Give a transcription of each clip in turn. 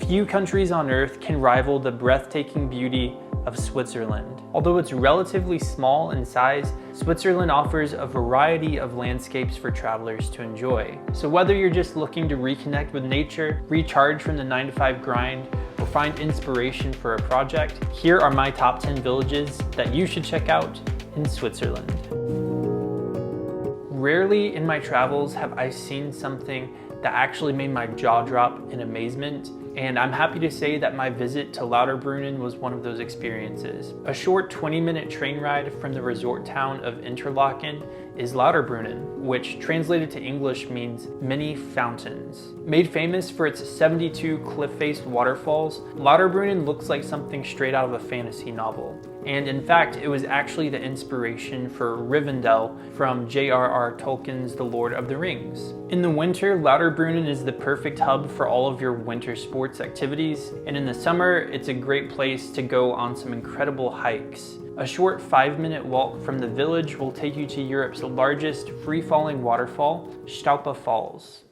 Few countries on Earth can rival the breathtaking beauty of Switzerland. Although it's relatively small in size, Switzerland offers a variety of landscapes for travelers to enjoy. So whether you're just looking to reconnect with nature, recharge from the 9-to-5 grind, or find inspiration for a project, here are my top 10 villages that you should check out in Switzerland. Rarely in my travels have I seen something that actually made my jaw drop in amazement, and I'm happy to say that my visit to Lauterbrunnen was one of those experiences. A short 20-minute train ride from the resort town of Interlaken is Lauterbrunnen, which translated to English means many fountains. Made famous for its 72 cliff-faced waterfalls, Lauterbrunnen looks like something straight out of a fantasy novel. And in fact, it was actually the inspiration for Rivendell from J.R.R. Tolkien's The Lord of the Rings. In the winter, Lauterbrunnen is the perfect hub for all of your winter sports activities, and in the summer, it's a great place to go on some incredible hikes. A short 5-minute walk from the village will take you to Europe's largest free-falling waterfall, Staupe Falls.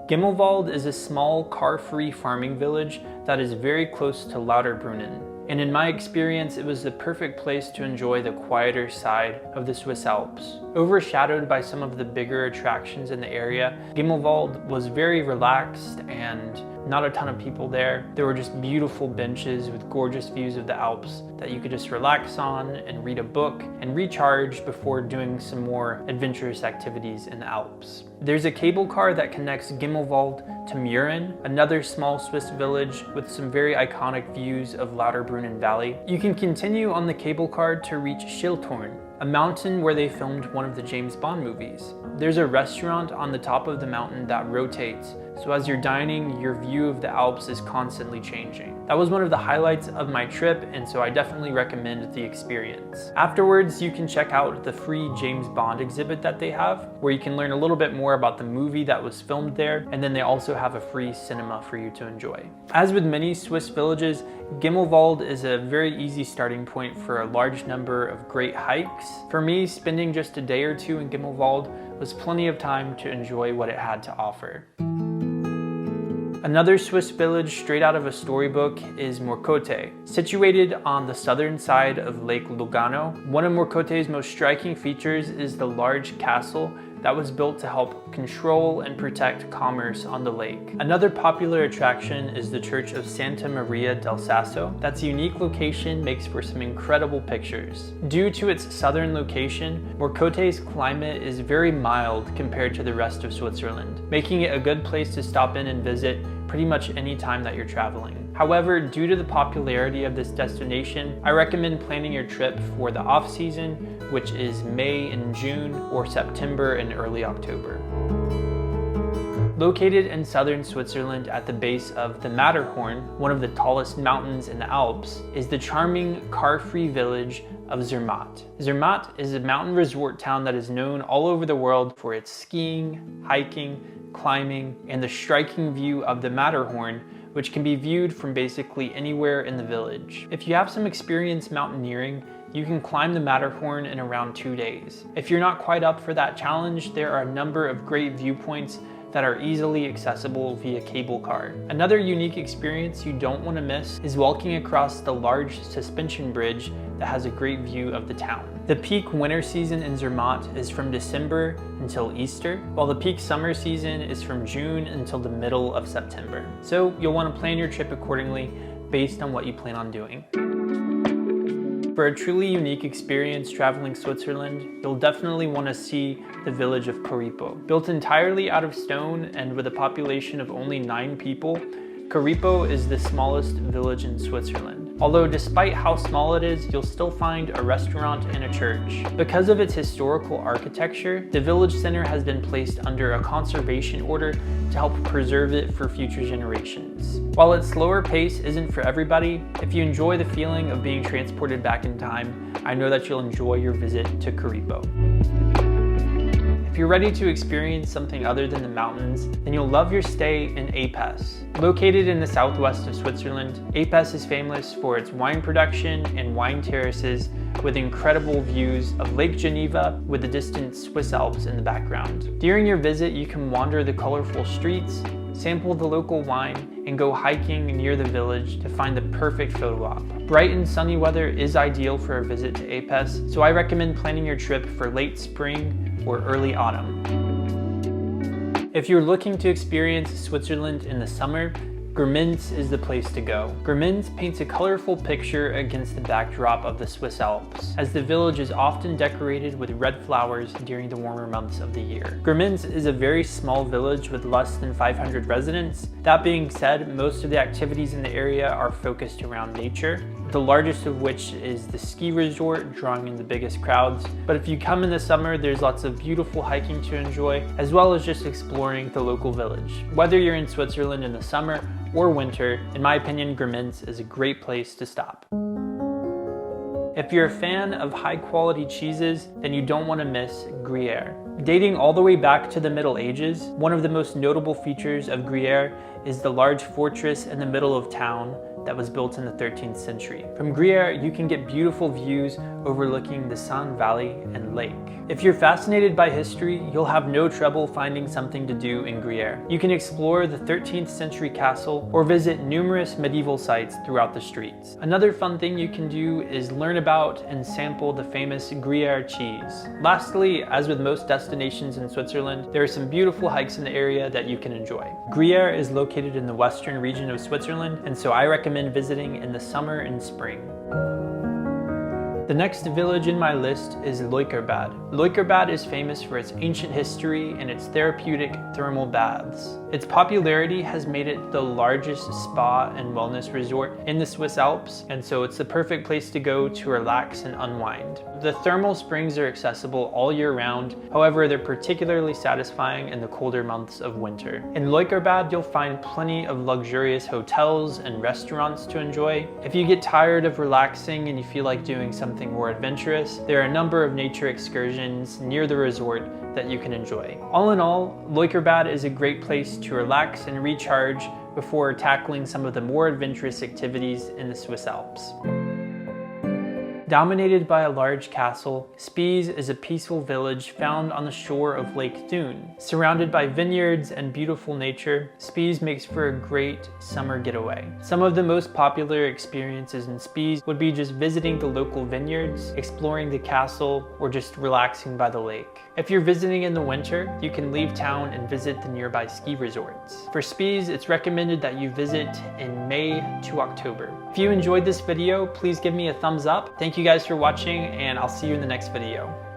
Gimmelwald is a small, car-free farming village that is very close to Lauterbrunnen. And in my experience, it was the perfect place to enjoy the quieter side of the Swiss Alps. Overshadowed by some of the bigger attractions in the area, Gimmelwald was very relaxed and not a ton of people there. There were just beautiful benches with gorgeous views of the Alps that you could just relax on and read a book and recharge before doing some more adventurous activities in the Alps. There's a cable car that connects Gimmelwald to Mürren, another small Swiss village with some very iconic views of Lauterbrunnen Valley. You can continue on the cable car to reach Schilthorn, a mountain where they filmed one of the James Bond movies. There's a restaurant on the top of the mountain that rotates, so as you're dining, your view of the Alps is constantly changing. That was one of the highlights of my trip, and so I definitely recommend the experience. Afterwards, you can check out the free James Bond exhibit that they have, where you can learn a little bit more about the movie that was filmed there, and then they also have a free cinema for you to enjoy. As with many Swiss villages, Gimmelwald is a very easy starting point for a large number of great hikes. For me, spending just a day or two in Gimmelwald was plenty of time to enjoy what it had to offer. Another Swiss village straight out of a storybook is Morkote. Situated on the southern side of Lake Lugano, one of Morkote's most striking features is the large castle that was built to help control and protect commerce on the lake. Another popular attraction is the Church of Santa Maria del Sasso. That's a unique location, makes for some incredible pictures. Due to its southern location, Morkote's climate is very mild compared to the rest of Switzerland, making it a good place to stop in and visit pretty much any time that you're traveling. However, due to the popularity of this destination, I recommend planning your trip for the off-season, which is May and June, or September and early October. Located in southern Switzerland at the base of the Matterhorn, one of the tallest mountains in the Alps, is the charming car-free village of Zermatt. Zermatt is a mountain resort town that is known all over the world for its skiing, hiking, climbing, and the striking view of the Matterhorn, which can be viewed from basically anywhere in the village. If you have some experience mountaineering, you can climb the Matterhorn in around 2 days. If you're not quite up for that challenge, there are a number of great viewpoints that are easily accessible via cable car. Another unique experience you don't want to miss is walking across the large suspension bridge that has a great view of the town. The peak winter season in Zermatt is from December until Easter, while the peak summer season is from June until the middle of September. So you'll want to plan your trip accordingly based on what you plan on doing. For a truly unique experience traveling Switzerland, you'll definitely want to see the village of Kuripo. Built entirely out of stone and with a population of only 9 people, Kuripo is the smallest village in Switzerland. Although despite how small it is, you'll still find a restaurant and a church. Because of its historical architecture, the village center has been placed under a conservation order to help preserve it for future generations. While its slower pace isn't for everybody, if you enjoy the feeling of being transported back in time, I know that you'll enjoy your visit to Kuripo. If you're ready to experience something other than the mountains, then you'll love your stay in Apes. Located in the southwest of Switzerland, Apes is famous for its wine production and wine terraces with incredible views of Lake Geneva with the distant Swiss Alps in the background. During your visit, you can wander the colorful streets, sample the local wine, and go hiking near the village to find the perfect photo op. Bright and sunny weather is ideal for a visit to Apes, so I recommend planning your trip for late spring or early autumn. If you're looking to experience Switzerland in the summer, Gimmelwald is the place to go. Gimmelwald paints a colorful picture against the backdrop of the Swiss Alps, as the village is often decorated with red flowers during the warmer months of the year. Gimmelwald is a very small village with less than 500 residents. That being said, most of the activities in the area are focused around nature, the largest of which is the ski resort, drawing in the biggest crowds. But if you come in the summer, there's lots of beautiful hiking to enjoy, as well as just exploring the local village. Whether you're in Switzerland in the summer or winter, in my opinion, Gimmelwald is a great place to stop. If you're a fan of high quality cheeses, then you don't want to miss Gruyere. Dating all the way back to the Middle Ages, one of the most notable features of Gruyere is the large fortress in the middle of town that was built in the 13th century. From Gruyere, you can get beautiful views overlooking the Seine Valley and lake. If you're fascinated by history, you'll have no trouble finding something to do in Gruyere. You can explore the 13th century castle or visit numerous medieval sites throughout the streets. Another fun thing you can do is learn about and sample the famous Gruyere cheese. Lastly, as with most destinations in Switzerland, there are some beautiful hikes in the area that you can enjoy. Gruyere is located in the western region of Switzerland, and so I recommend visiting in the summer and spring. The next village in my list is Leukerbad. Leukerbad is famous for its ancient history and its therapeutic thermal baths. Its popularity has made it the largest spa and wellness resort in the Swiss Alps, and so it's the perfect place to go to relax and unwind. The thermal springs are accessible all year round, however they're particularly satisfying in the colder months of winter. In Leukerbad, you'll find plenty of luxurious hotels and restaurants to enjoy. If you get tired of relaxing and you feel like doing something more adventurous, there are a number of nature excursions near the resort that you can enjoy. All in all, Leukerbad is a great place to relax and recharge before tackling some of the more adventurous activities in the Swiss Alps. Dominated by a large castle, Spiez is a peaceful village found on the shore of Lake Thun. Surrounded by vineyards and beautiful nature, Spiez makes for a great summer getaway. Some of the most popular experiences in Spiez would be just visiting the local vineyards, exploring the castle, or just relaxing by the lake. If you're visiting in the winter, you can leave town and visit the nearby ski resorts. For Spiez, it's recommended that you visit in May to October. If you enjoyed this video, please give me a thumbs up. Thank you guys for watching, and I'll see you in the next video.